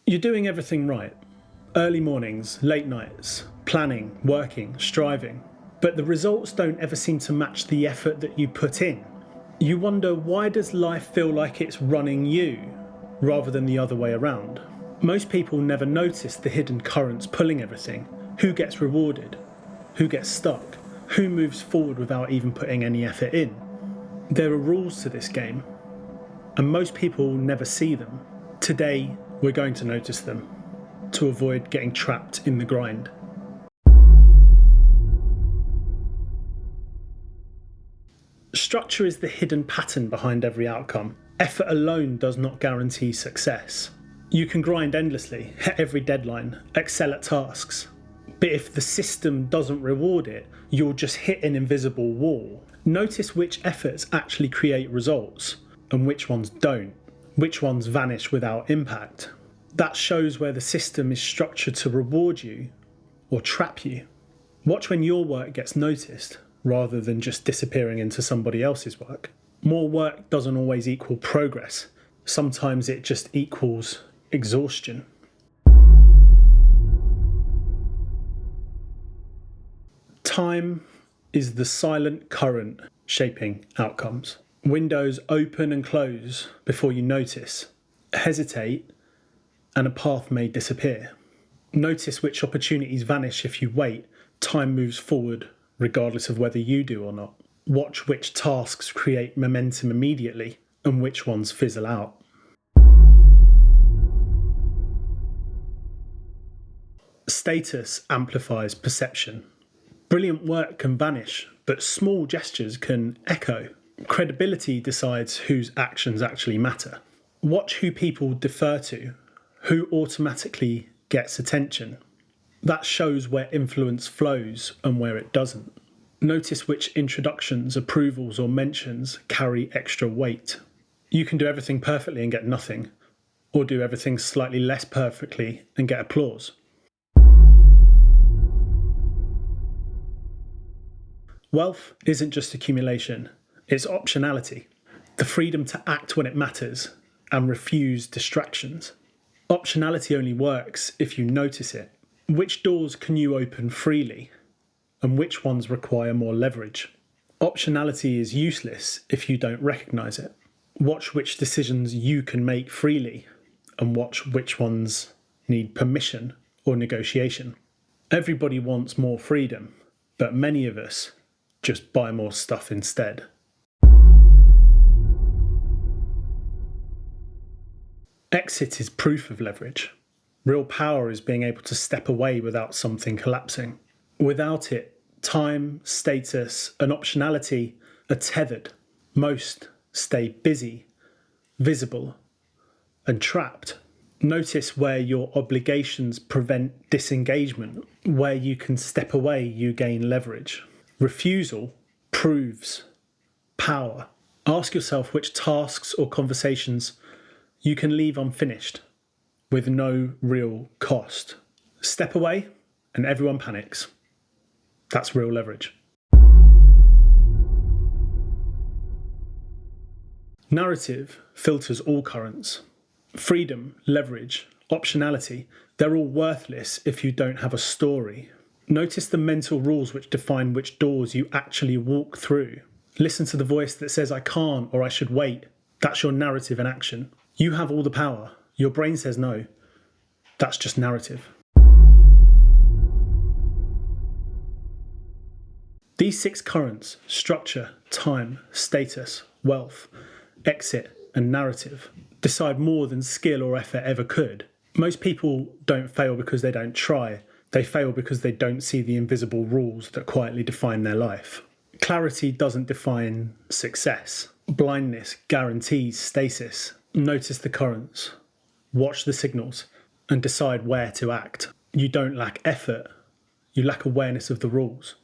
You're doing everything right. Early mornings, late nights, planning, working, striving. But the results don't ever seem to match the effort that you put in. You wonder, why does life feel like it's running you rather than the other way around? Most people never notice the hidden currents pulling everything. Who gets rewarded? Who gets stuck? Who moves forward without even putting any effort in? There are rules to this game, and most people never see them. Today, we're going to notice them to avoid getting trapped in the grind. Structure is the hidden pattern behind every outcome. Effort alone does not guarantee success. You can grind endlessly, hit every deadline, excel at tasks. But if the system doesn't reward it, you'll just hit an invisible wall. Notice which efforts actually create results and which ones don't. Which ones vanish without impact. That shows where the system is structured to reward you or trap you. Watch when your work gets noticed rather than just disappearing into somebody else's work. More work doesn't always equal progress. Sometimes it just equals exhaustion. Time is the silent current shaping outcomes. Windows open and close before you notice, hesitate, and a path may disappear. Notice which opportunities vanish if you wait. Time moves forward regardless of whether you do or not. Watch which tasks create momentum immediately and which ones fizzle out. Status amplifies perception. Brilliant work can vanish, but small gestures can echo. Credibility decides whose actions actually matter. Watch who people defer to, who automatically gets attention. That shows where influence flows and where it doesn't. Notice which introductions, approvals, or mentions carry extra weight. You can do everything perfectly and get nothing, or do everything slightly less perfectly and get applause. Wealth isn't just accumulation, it's optionality. The freedom to act when it matters and refuse distractions. Optionality only works if you notice it. Which doors can you open freely and which ones require more leverage? Optionality is useless if you don't recognise it. Watch which decisions you can make freely and watch which ones need permission or negotiation. Everybody wants more freedom, but many of us just buy more stuff instead. Exit is proof of leverage. Real power is being able to step away without something collapsing. Without it, time, status, and optionality are tethered. Most stay busy, visible, and trapped. Notice where your obligations prevent disengagement. Where you can step away, you gain leverage. Refusal proves power. Ask yourself which tasks or conversations you can leave unfinished with no real cost. Step away and everyone panics. That's real leverage. Narrative filters all currents. Freedom, leverage, optionality, they're all worthless if you don't have a story. Notice the mental rules which define which doors you actually walk through. Listen to the voice that says I can't or I should wait. That's your narrative in action. You have all the power. Your brain says no. That's just narrative. These 6 currents, structure, time, status, wealth, exit, and narrative, decide more than skill or effort ever could. Most people don't fail because they don't try. They fail because they don't see the invisible rules that quietly define their life. Clarity doesn't define success. Blindness guarantees stasis. Notice the currents, watch the signals, and decide where to act. You don't lack effort, you lack awareness of the rules.